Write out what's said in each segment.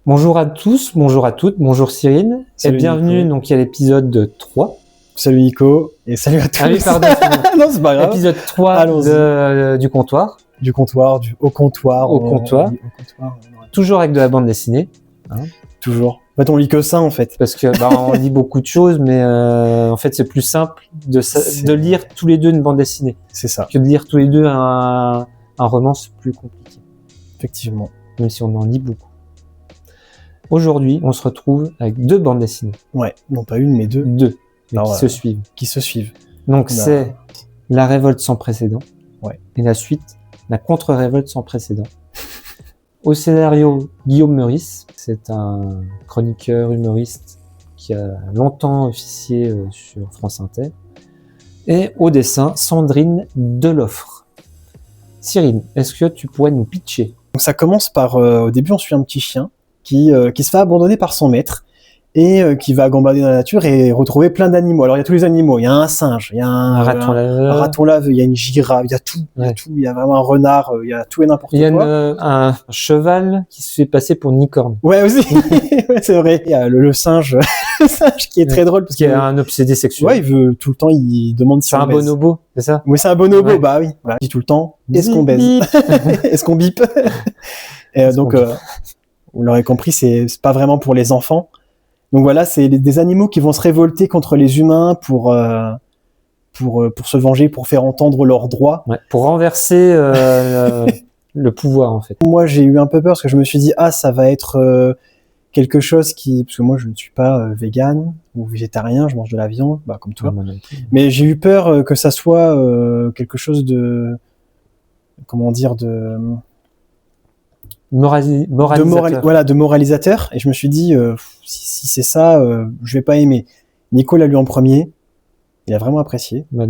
Bonjour à tous, bonjour à toutes, bonjour Cyril, Salut et bienvenue Nico. donc à l'épisode 3. Salut Nico, et salut à tous. Ah oui, pardon. Non, c'est pas grave. Épisode 3 du comptoir. Du comptoir, au comptoir. Au comptoir. Au comptoir. Toujours avec de la bande dessinée. Hein. Toujours. En fait, on lit que ça, en fait. Parce que on lit beaucoup de choses, mais en fait, c'est plus simple de lire tous les deux une bande dessinée. C'est ça. Que de lire tous les deux un roman, c'est plus compliqué. Effectivement. Même si on en lit beaucoup. Aujourd'hui, on se retrouve avec deux bandes dessinées. Ouais, non pas une, mais deux. Deux, mais Alors, qui se suivent. Qui se suivent. Donc c'est La Révolte sans précédent. Ouais. Et la suite, La Contre-Révolte sans précédent. Au scénario, Guillaume Meurice. C'est un chroniqueur, humoriste qui a longtemps officié sur France Inter. Et au dessin, Sandrine Deloffre. Cyril, est-ce que tu pourrais nous pitcher? Donc ça commence par, au début, on suit un petit chien qui se fait abandonner par son maître et qui va gambader dans la nature et retrouver plein d'animaux. Alors il y a tous les animaux, il y a un singe, il y a un raton laveur, il y a une girafe, il y a tout, il y a vraiment un renard, il y a tout et n'importe quoi. Il y a un cheval qui se fait passer pour une licorne. Ouais, aussi. Ouais, c'est vrai. Il y a le singe, le singe qui est très drôle parce qu'il y a un obsédé sexuel. Ouais, il veut tout le temps, il demande si c'est un bonobo, c'est ça? Oui, c'est un bonobo. Ouais. Bah oui. Bah, il dit tout le temps. Est-ce qu'on baise? Est-ce qu'on bip? Et donc, vous l'aurez compris, c'est pas vraiment pour les enfants. Donc voilà, c'est des animaux qui vont se révolter contre les humains pour se venger, pour faire entendre leurs droits. Ouais, pour renverser le pouvoir, en fait. Moi, j'ai eu un peu peur parce que je me suis dit, ça va être quelque chose parce que moi, je ne suis pas vegan ou végétarien, je mange de la viande, comme toi. Mais j'ai eu peur que ça soit quelque chose de, comment dire, de moralisateur. Et je me suis dit, si c'est ça, je vais pas aimer. Nico l'a lu en premier. Il a vraiment apprécié. En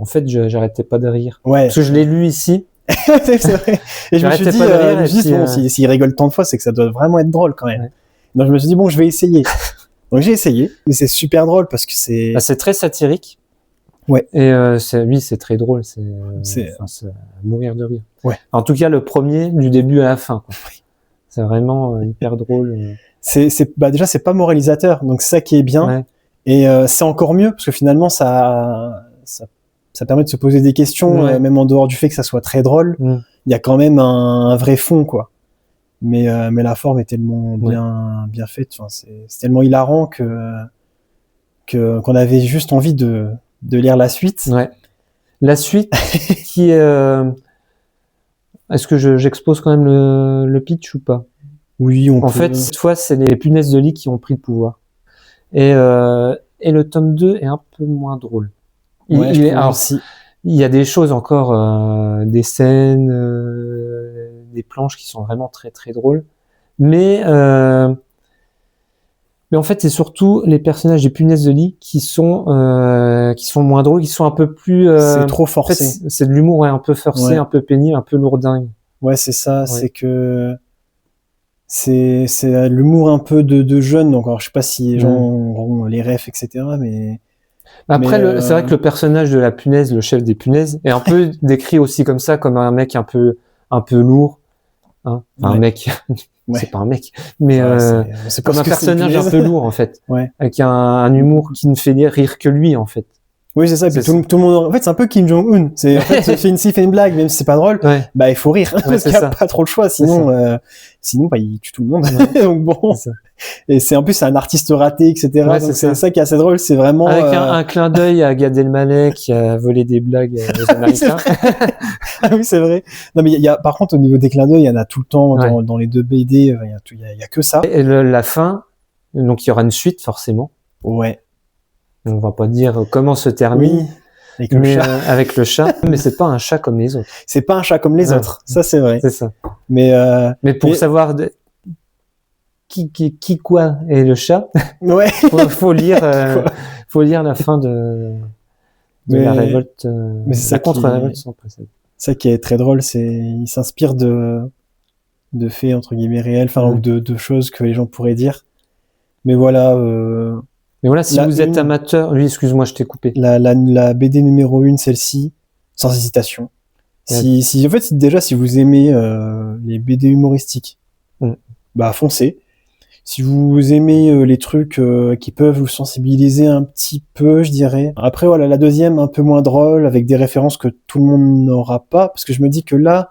fait, j'arrêtais pas de rire. Ouais. Parce que je l'ai lu ici. C'est vrai. Et je me suis dit, s'il rigole tant de fois, c'est que ça doit vraiment être drôle quand même. Ouais. Donc je me suis dit, je vais essayer. Donc j'ai essayé. Mais c'est super drôle parce que c'est... c'est très satirique. Ouais. Et c'est très drôle. C'est à mourir de rire. Ouais. En tout cas, le premier, du début à la fin. Quoi. C'est vraiment hyper drôle. Déjà, c'est pas moralisateur. Donc c'est ça qui est bien. Ouais. Et c'est encore mieux parce que finalement, ça permet de se poser des questions, même en dehors du fait que ça soit très drôle. Il y a quand même un vrai fond, quoi. Mais la forme est tellement bien faite. Enfin, c'est tellement hilarant qu'on avait juste envie de lire la suite. Ouais. La suite qui est... Est-ce que j'expose quand même le pitch ou pas? Oui, En fait, cette fois, c'est les punaises de lit qui ont pris le pouvoir. Et le tome 2 est un peu moins drôle. Il y a des choses encore, des scènes, des planches qui sont vraiment très très drôles. Mais en fait, c'est surtout les personnages des punaises de lit qui sont moins drôles, qui sont un peu plus... c'est trop forcé. En fait, c'est de l'humour un peu forcé, un peu pénible, un peu lourdingue. Ouais, c'est ça. Ouais. C'est que c'est l'humour un peu de jeunes. Donc, alors, je sais pas si les gens ont les refs, etc. Mais après, c'est vrai que le personnage de la punaise, le chef des punaises, est un peu décrit aussi comme ça, comme un mec un peu lourd. Hein, un mec... C'est pas un mec, mais c'est comme un personnage un peu lourd en fait, avec un humour qui ne fait rire que lui en fait. Oui, c'est ça. Et puis tout le monde, en fait, c'est un peu Kim Jong-un. C'est en fait, s'il fait une blague, même si c'est pas drôle, il faut rire parce qu'il y a pas trop le choix. Sinon, il tue tout le monde. Donc bon. Et c'est en plus c'est un artiste raté, etc. Donc c'est ça qui est assez drôle. C'est vraiment avec un clin d'œil à Gad Elmaleh qui a volé des blagues aux Américains. Ah oui, c'est vrai. Non, mais par contre, au niveau des clins d'œil, il y en a tout le temps dans les deux BD. Il y a que ça. Et la fin, donc il y aura une suite forcément. Ouais. On va pas dire comment se termine. Oui, avec le chat. Mais c'est pas un chat comme les autres. C'est pas un chat comme les autres. Ça, c'est vrai. C'est ça. Mais pour savoir qui quoi est le chat. Ouais. faut lire la fin de la révolte. Mais c'est ça contre-révolte sans précédent. Ça qui est très drôle, c'est il s'inspire de faits entre guillemets réels, ou de choses que les gens pourraient dire. Mais voilà. Mais voilà, si vous êtes amateur, oui, excuse-moi, je t'ai coupé. La BD numéro 1, celle-ci, sans hésitation. En fait, si vous aimez les BD humoristiques, bah foncez. Si vous aimez les trucs qui peuvent vous sensibiliser un petit peu, je dirais. Après, voilà, la deuxième, un peu moins drôle, avec des références que tout le monde n'aura pas, parce que je me dis que là,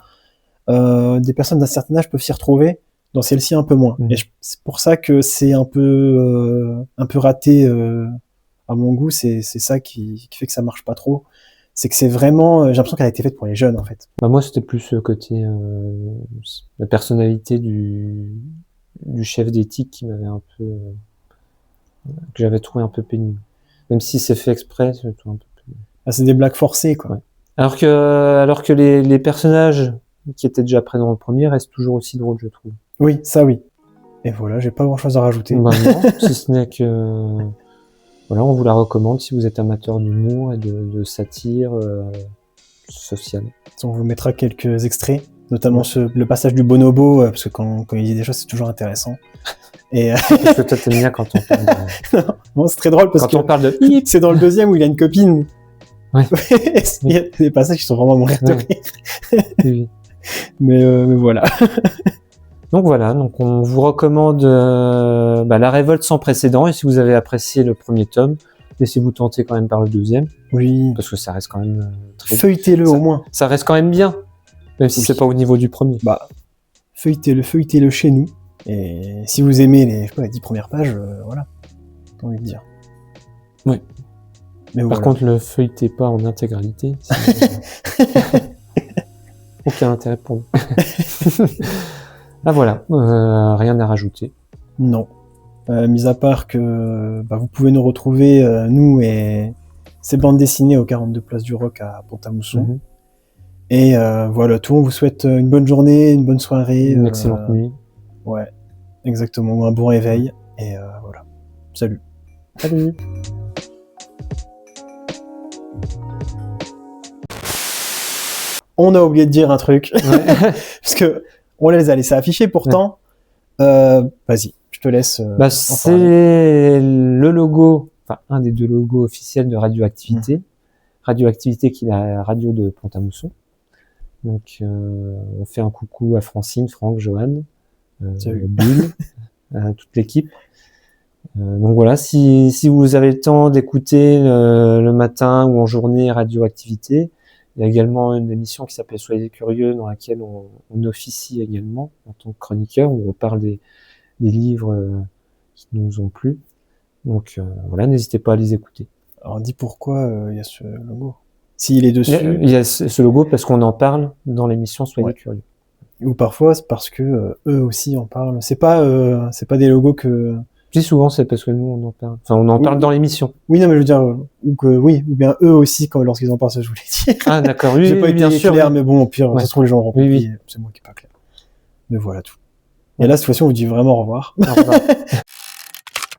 des personnes d'un certain âge peuvent s'y retrouver, dans celle-ci un peu moins. Et c'est pour ça que c'est un peu raté à mon goût, c'est ça qui fait que ça marche pas trop. C'est que c'est vraiment, j'ai l'impression qu'elle a été faite pour les jeunes, en fait. Bah moi, c'était plus côté la personnalité du chef d'éthique qui m'avait un peu que j'avais trouvé un peu pénible. Même si c'est fait exprès, c'est tout un peu pénible. Ah, c'est des blagues forcées, quoi. Ouais. Alors que les personnages qui étaient déjà présents dans le premier restent toujours aussi drôles, je trouve. Oui, ça oui. Et voilà, j'ai pas grand chose à rajouter. Bah non, si ce n'est que voilà, on vous la recommande si vous êtes amateur d'humour et de satire sociale. On vous mettra quelques extraits, notamment le passage du bonobo, parce que quand il dit des choses, c'est toujours intéressant. Et parce que toi t'aimes bien quand on parle de... Bon, c'est très drôle parce quand on parle de c'est dans le deuxième où il a une copine. Ouais. Il y a des passages qui sont vraiment à mourir de rire. Oui. Mais voilà. Donc voilà, donc on vous recommande La Révolte sans précédent, et si vous avez apprécié le premier tome, laissez-vous tenter quand même par le deuxième. Oui. Parce que ça reste quand même très... Feuilletez-le au moins. Ça reste quand même bien, même si c'est pas au niveau du premier. Bah, feuilletez-le chez nous. Et si vous aimez les 10 premières pages, voilà. J'ai envie de dire. Oui. Mais par contre, le feuilletez pas en intégralité. Aucun intérêt pour nous. Ah voilà, rien à rajouter. Non. Mis à part que vous pouvez nous retrouver, nous et ces bandes dessinées au 42 Place du Roc à Pont-à-Mousson. Et voilà, tout. On vous souhaite une bonne journée, une bonne soirée. Une excellente nuit. Ouais, exactement. Ou un bon réveil. Et voilà. Salut. Salut. On a oublié de dire un truc. Ouais. Parce que on les a laissés afficher pourtant. Ouais. Vas-y, je te laisse. C'est le logo, enfin un des deux logos officiels de Radioactivité. Radioactivité qui est la radio de Pont-à-Mousson. Donc on fait un coucou à Francine, Franck, Johan, Bulle, à toute l'équipe. Donc voilà, si vous avez le temps d'écouter le matin ou en journée Radioactivité, il y a également une émission qui s'appelle Soyez curieux, dans laquelle on officie également en tant que chroniqueur, où on parle des livres qui nous ont plu. Donc voilà, n'hésitez pas à les écouter. Alors dis pourquoi il y a ce logo. S'il est dessus. Il y a ce logo parce qu'on en parle dans l'émission Soyez curieux. Ou parfois c'est parce que eux aussi en parlent. C'est pas des logos que. Plus souvent, c'est parce que nous, on en parle. Enfin, on en parle dans l'émission. Oui, non, mais je veux dire, ou bien eux aussi, lorsqu'ils en parlent, ça, je voulais dire. Ah, d'accord, oui, j'ai pas été bien sûr. clair, mais bon, au pire, ça se trouve, les gens auront compris. Oui. C'est moi qui est pas clair. Mais voilà tout. Et là, cette fois-ci, on vous dit vraiment au revoir. Au revoir.